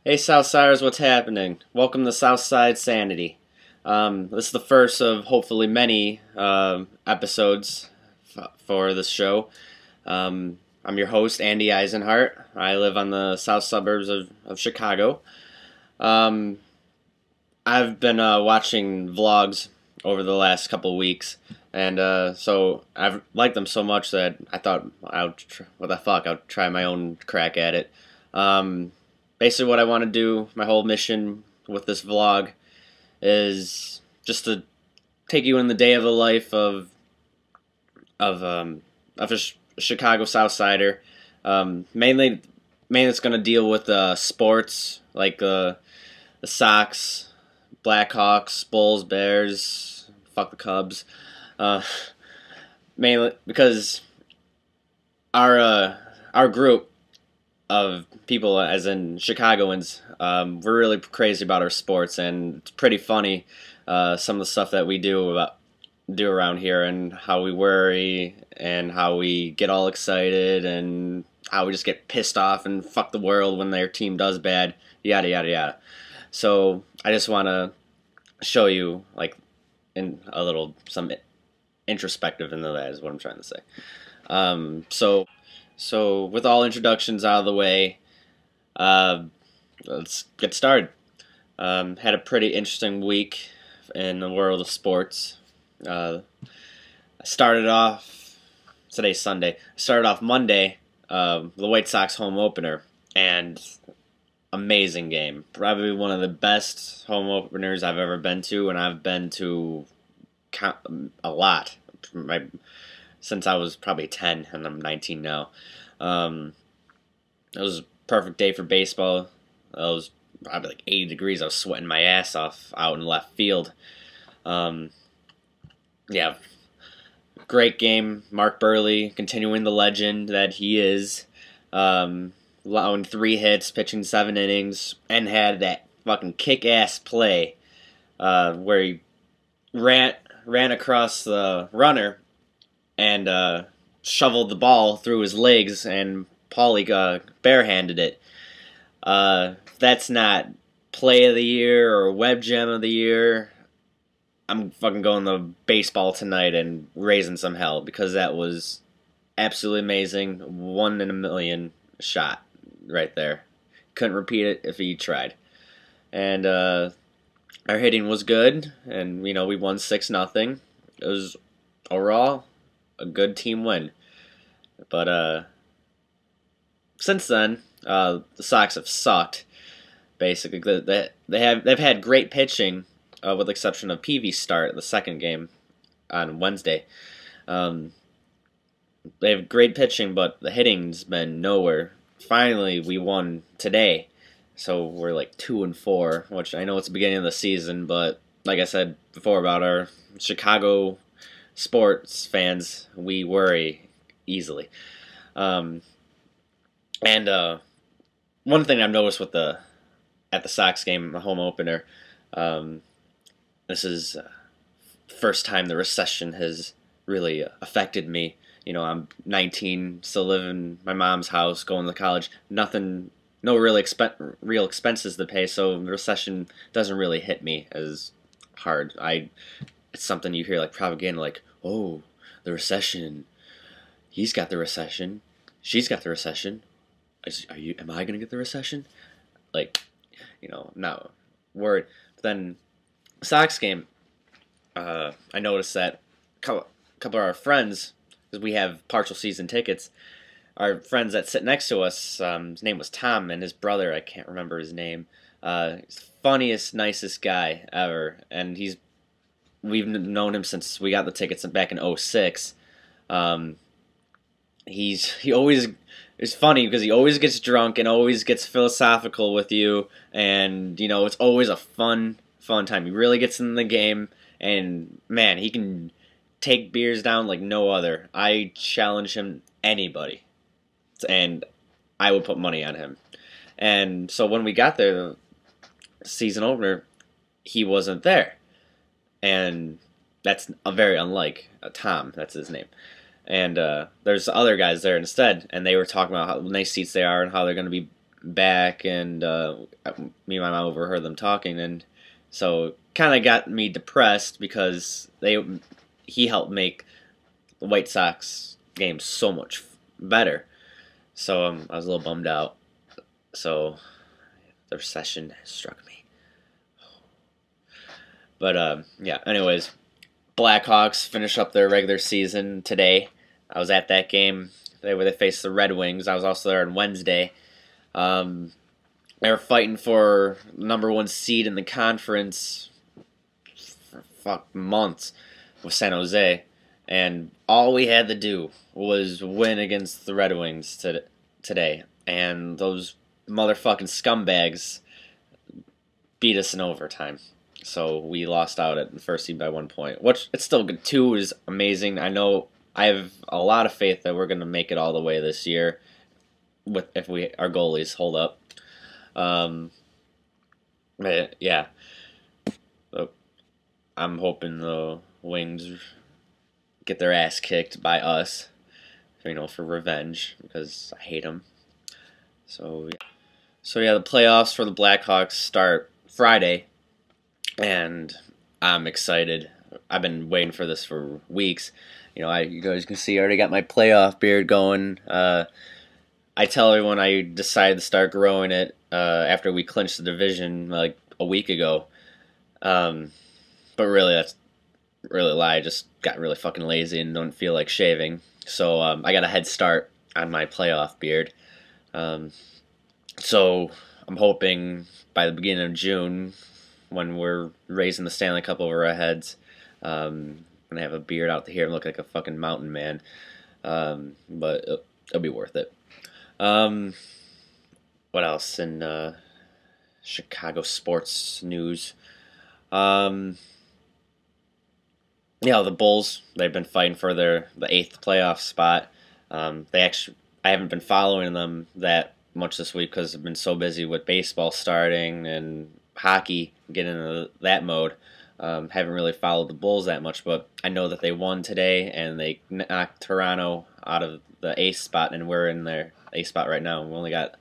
Hey Southsiders, what's happening? Welcome to Southside Sanity. This is the first of hopefully many episodes for this show. I'm your host, Andy Eisenhart. I live on the south suburbs of Chicago. Um, I've been watching vlogs over the last couple weeks, and so I've liked them so much that I thought what the fuck, I'll try my own crack at it. Um, Basically, what I want to do, my whole mission with this vlog, is just to take you in the day of the life of of a Chicago Southsider. Mainly, it's going to deal with sports like the Sox, Blackhawks, Bulls, Bears, fuck the Cubs. Uh, Mainly because our group of people, as in Chicagoans, we're really crazy about our sports, and it's pretty funny some of the stuff that we do around here, and how we worry, and how we get all excited, and how we just get pissed off and fuck the world when their team does bad, yada yada yada. So I just want to show you, like, in a little some introspective into that is what I'm trying to say. So with all introductions out of the way, uh, let's get started. Had a pretty interesting week in the world of sports. I started off, today's Sunday. I started off Monday, the White Sox home opener, and amazing game. Probably one of the best home openers I've ever been to, and I've been to a lot. Since I was probably 10, and I'm 19 now. It was a perfect day for baseball. It was probably like 80 degrees. I was sweating my ass off out in left field. Um, yeah, great game. Mark Burley continuing the legend that he is. Allowing 3 hits, pitching 7 innings, and had that fucking kick-ass play where he ran across the runner and shoveled the ball through his legs, and Paulie barehanded it. That's not play of the year or web gem of the year. I'm fucking going to baseball tonight and raising some hell, because that was absolutely amazing. 1 in a million shot right there. Couldn't repeat it if he tried. And our hitting was good, and we won 6-0. It was overall a good team win. But since then, the Sox have sucked. Basically, they've had great pitching, with the exception of Peavy's start the second game on Wednesday. They have great pitching, but the hitting's been nowhere. Finally, we won today, so we're like 2-4, which I know it's the beginning of the season, but like I said before about our Chicago sports fans, we worry easily. And one thing I've noticed at the Sox game, the home opener, this is first time the recession has really affected me. I'm 19, still live in my mom's house, going to college. Nothing, no real expenses to pay, so the recession doesn't really hit me as hard. It's something you hear like propaganda, like, oh, the recession. He's got the recession. She's got the recession. Am I gonna get the recession? Like, I'm not worried. But then, Sox game, I noticed that a couple of our friends, because we have partial season tickets, our friends that sit next to us, his name was Tom, and his brother, I can't remember his name. He's the funniest, nicest guy ever, and we've known him since we got the tickets back in '06. He always, it's funny because he always gets drunk and always gets philosophical with you, and it's always a fun time. He really gets in the game, and man, he can take beers down like no other. I challenge him, anybody, and I would put money on him. And so when we got there, the season opener, he wasn't there, and that's a very unlike Tom. That's his name. And there's other guys there instead, and they were talking about how nice seats they are and how they're going to be back, and me and my mom overheard them talking, and so kind of got me depressed because he helped make the White Sox game so much better. So I was a little bummed out. So the recession struck me. But yeah. Anyways, Blackhawks finish up their regular season today. I was at that game. Where they faced the Red Wings. I was also there on Wednesday. Um, they were fighting for #1 seed in the conference for months with San Jose, and all we had to do was win against the Red Wings today, and those motherfucking scumbags beat us in overtime. So we lost out at the first seed by 1 point, which it's still good. 2 is amazing. I know I have a lot of faith that we're going to make it all the way this year if our goalies hold up. Yeah. I'm hoping the Wings get their ass kicked by us, for revenge, because I hate them. So yeah, the playoffs for the Blackhawks start Friday, and I'm excited. I've been waiting for this for weeks. You guys can see I already got my playoff beard going. I tell everyone I decided to start growing it after we clinched the division like a week ago. But really, that's really a lie. I just got really fucking lazy and don't feel like shaving. So I got a head start on my playoff beard. So I'm hoping by the beginning of June, when we're raising the Stanley Cup over our heads, I'm gonna have a beard out here and look like a fucking mountain man. But it'll be worth it. What else in Chicago sports news? Yeah, the Bulls, they've been fighting for the 8th playoff spot. I haven't been following them that much this week because I've been so busy with baseball starting and hockey, getting into that mode. Haven't really followed the Bulls that much, but I know that they won today and they knocked Toronto out of the 8th spot, and we're in their 8th spot right now. We only got,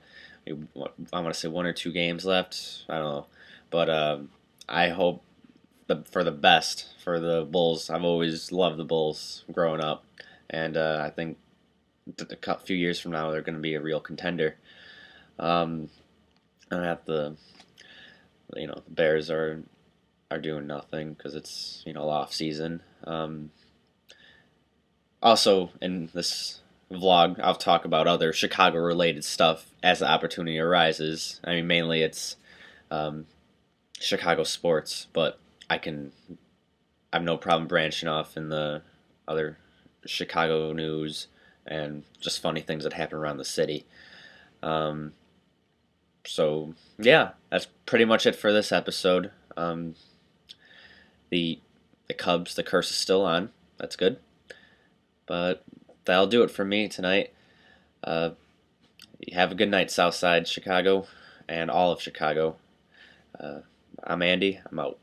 I want to say 1 or 2 games left. I don't know, but I hope for the best for the Bulls. I've always loved the Bulls growing up, and I think a few years from now they're going to be a real contender. I have the Bears are doing nothing because it's off season. Also, in this vlog, I'll talk about other Chicago related stuff as the opportunity arises. I mean, mainly it's Chicago sports, but I have no problem branching off in the other Chicago news and just funny things that happen around the city. So yeah, that's pretty much it for this episode. The Cubs, the curse is still on. That's good. But that'll do it for me tonight. Have a good night, Southside Chicago, and all of Chicago. I'm Andy. I'm out.